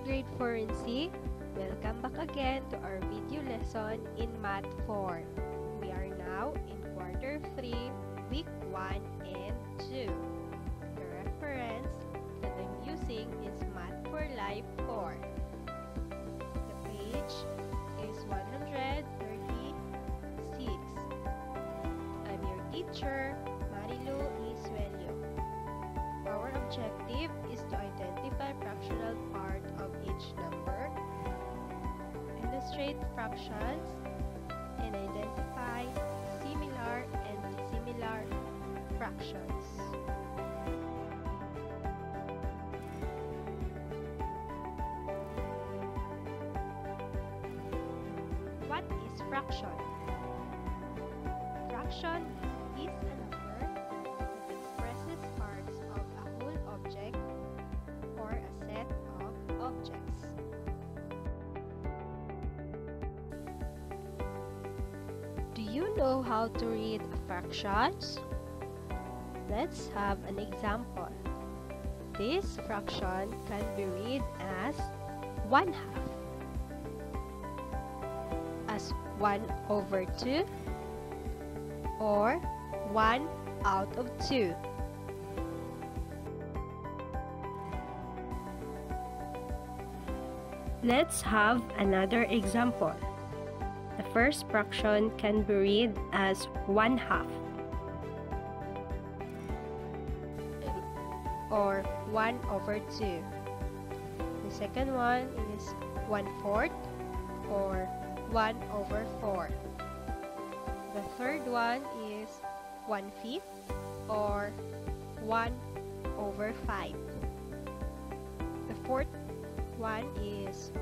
grade 4 and C. Welcome back again to our video lesson in Math 4. We are now in Quarter 3, Week 1 and 2. The reference that I'm using is Math for Life 4. The page is 136. I'm your teacher, Marilu Isuelio. Our objective is to identify fractional part of each number, illustrate fractions, and identify similar and dissimilar fractions. What is fraction? Fraction is a number that expresses parts of a whole object or a set of objects. Do you know how to read fractions? Let's have an example. This fraction can be read as 1/2, as 1/2, or 1 out of 2. Let's have another example. The first fraction can be read as 1/2, or 1/2. The second one is 1/4, or 1/4. The third one is 1/5, or 1/5. The fourth one is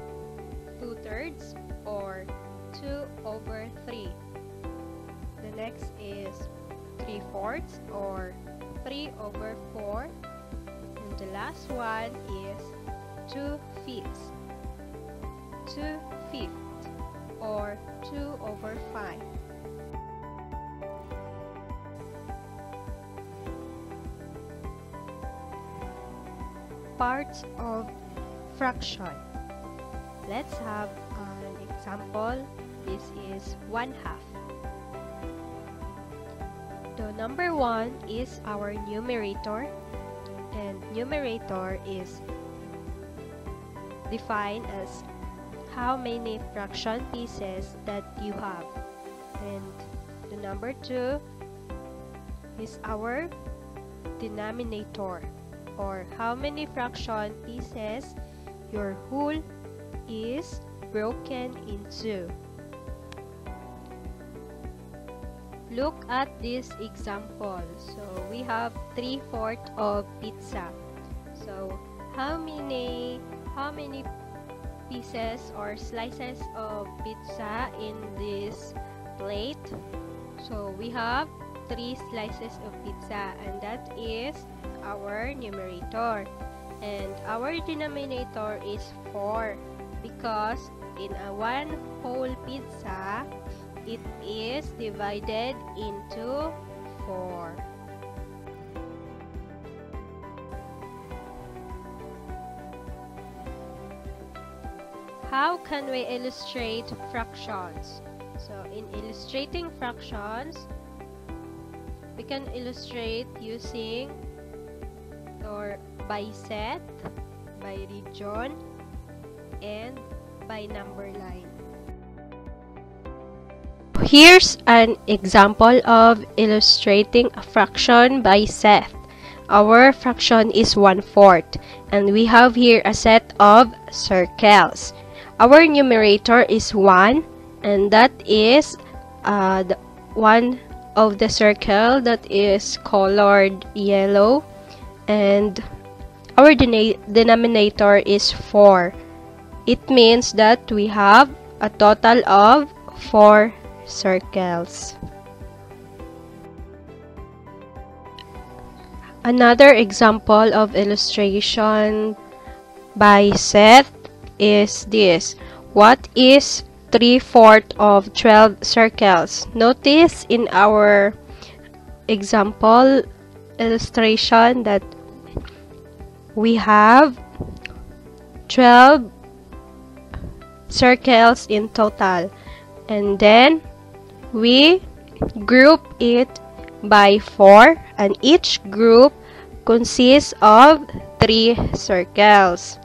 2/3, or 2/3. The next is 3/4, or 3/4. And the last one is 2/5, 2/5, or 2/5. Parts of fraction. Let's have an example. This is 1/2. The number 1 is our numerator, and numerator is defined as how many fraction pieces that you have, and the number 2 is our denominator, or how many fraction pieces your whole is broken into. Look at this example. So we have 3/4 of pizza. So how many pieces or slices of pizza in this plate? So we have 3 slices of pizza, and that is our numerator. And our denominator is 4, because in a one whole pizza, it is divided into 4. How can we illustrate fractions? So in illustrating fractions, we can illustrate using or by set, by region, and by number line. Here's an example of illustrating a fraction by set. Our fraction is 1/4, and we have here a set of circles. Our numerator is 1, and that is the one of the circle that is colored yellow, and our denominator is 4. It means that we have a total of 4 circles. Another example of illustration by set is this. What is 3/4 of 12 circles? Notice in our example illustration that we have 12 circles in total, and then we group it by 4, and each group consists of 3 circles,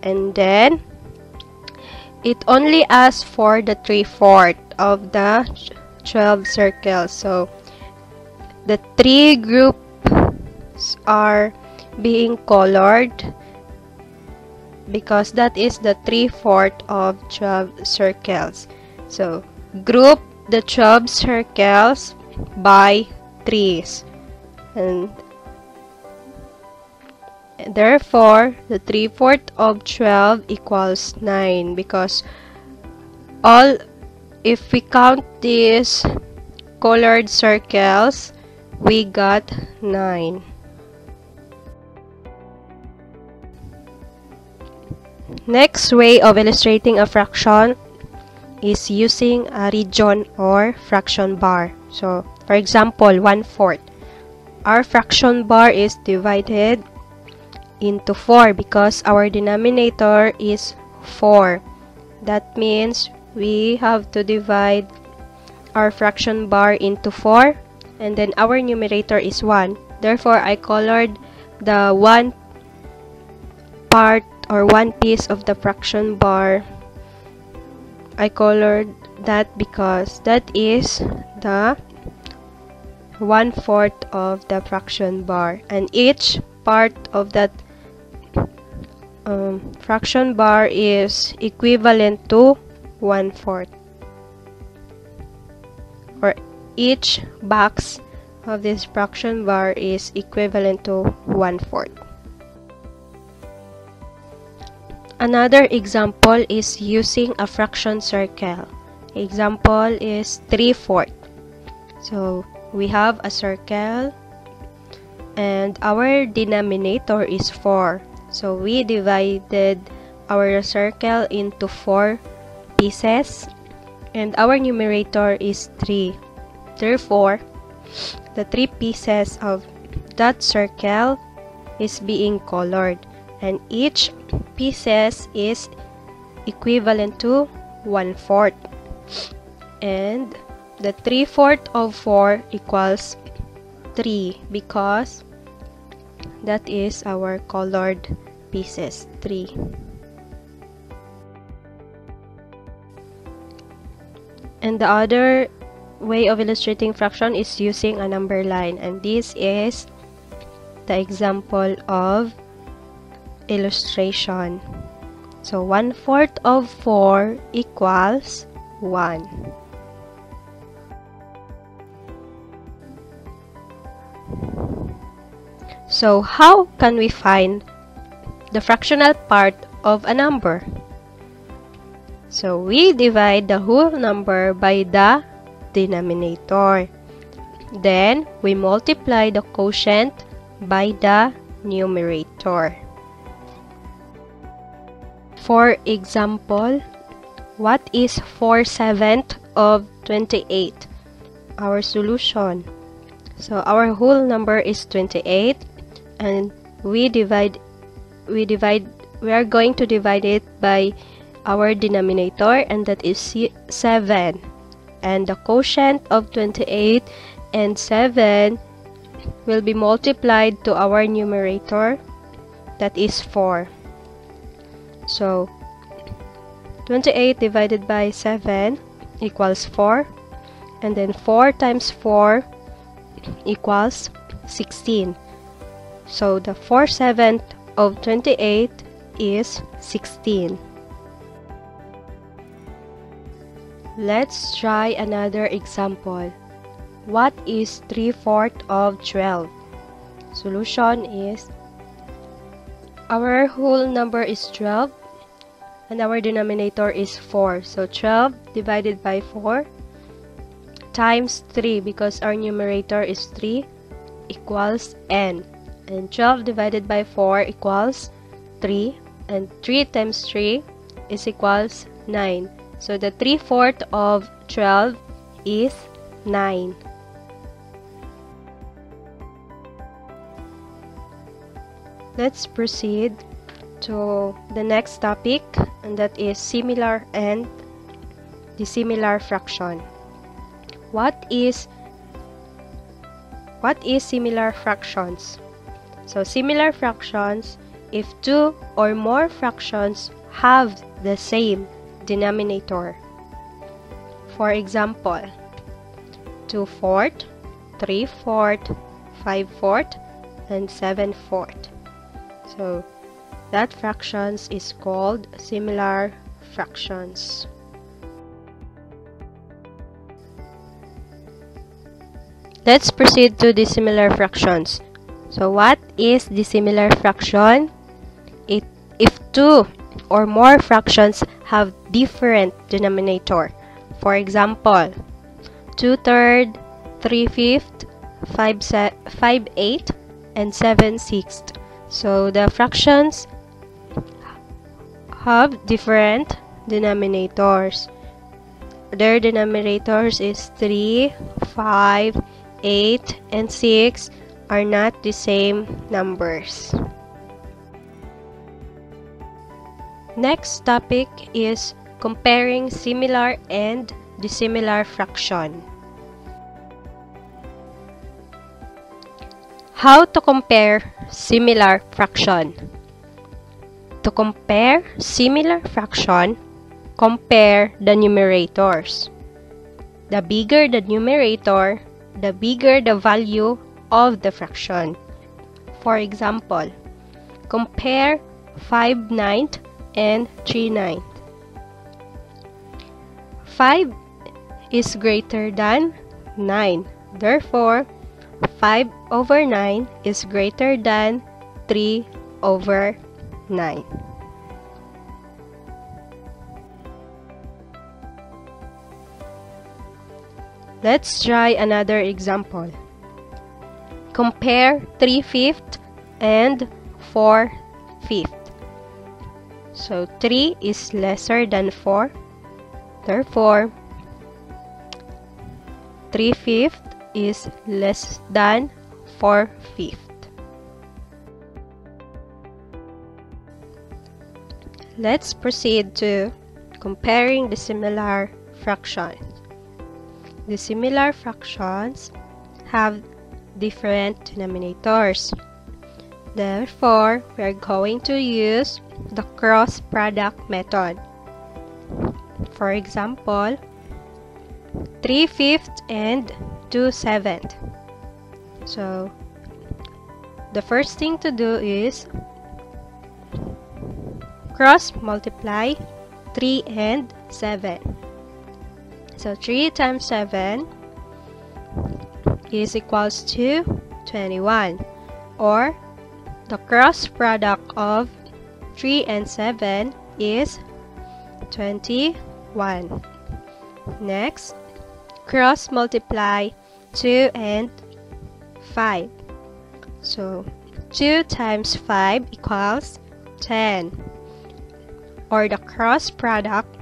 and then it only asks for the 3/4 of the 12 circles. So the 3 groups are being colored because that is the 3/4 of 12 circles. So group the 12 circles by 3s, and therefore the 3/4 of 12 equals 9, because if we count these colored circles, we got 9. Next way of illustrating a fraction is using a region or fraction bar. So, for example, 1/4. Our fraction bar is divided into 4 because our denominator is 4. That means we have to divide our fraction bar into 4, and then our numerator is 1. Therefore, I colored the one part or one piece of the fraction bar. I colored that because that is the 1/4 of the fraction bar, and each part of that fraction bar is equivalent to 1/4, or each box of this fraction bar is equivalent to 1/4. Another example is using a fraction circle. Example is 3/4. So we have a circle and our denominator is 4. So we divided our circle into 4 pieces, and our numerator is 3. Therefore, the 3 pieces of that circle is being colored, and each pieces is equivalent to 1/4, and the 3/4 of 4 equals 3 because that is our colored pieces, 3. And the other way of illustrating fraction is using a number line, and this is the example of illustration. So 1/4 of 4 equals 1. So how can we find the fractional part of a number? So we divide the whole number by the denominator. Then we multiply the quotient by the numerator. For example, what is 4/7 of 28? Our solution. So our whole number is 28, and we are going to divide it by our denominator, and that is 7, and the quotient of 28 and 7 will be multiplied to our numerator, that is 4. So 28 divided by 7 equals 4, and then 4 times 4 equals 16. So the 4/7 of 28 is 16. Let's try another example. What is 3/4 of 12? Solution is our whole number is 12 and our denominator is 4. So 12 divided by 4 times 3, because our numerator is 3, equals n. And 12 divided by 4 equals 3, and 3 times 3 is equals 9. So the 3/4 of 12 is 9. Let's proceed to the next topic, and that is similar and dissimilar fraction. What is similar fractions? So similar fractions, if two or more fractions have the same denominator. For example, 2/4, 3/4, 5/4, and 7/4. So that fractions is called similar fractions. Let's proceed to dissimilar fractions. So what is dissimilar fraction? If two or more fractions have different denominator. For example, 2/3, 3/5, 5/8, and 7/6. So the fractions have different denominators. Their denominators is 3, 5, 8, and 6 are not the same numbers. Next topic is comparing similar and dissimilar fraction. How to compare similar fraction? To compare similar fraction, compare the numerators. The bigger the numerator, the bigger the value of the fraction. For example, compare 5/9 and 3/9. 5 is greater than 9. Therefore, 5/9 is greater than 3/9. Let's try another example. Compare 3/5 and 4/5. So 3 is lesser than 4. Therefore, 3/5 is less than 4/5. Let's proceed to comparing the similar fractions. The similar fractions have different denominators. Therefore, we are going to use the cross product method. For example, 3/5 and 2/7. So, the first thing to do is cross multiply 3 and 7. So 3 times 7 is equals to 21, or the cross product of 3 and 7 is 21. Next, cross multiply 2 and 5. So 2 times 5 equals 10, or the cross product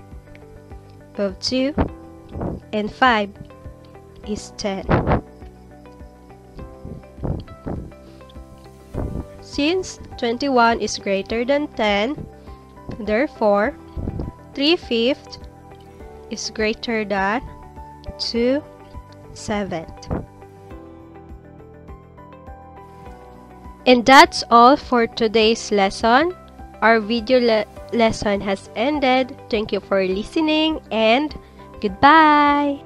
of 2 and 5 is 10. Since 21 is greater than 10, therefore 3/5 is greater than 2/7. And that's all for today's lesson. Our video lesson has ended. Thank you for listening and goodbye.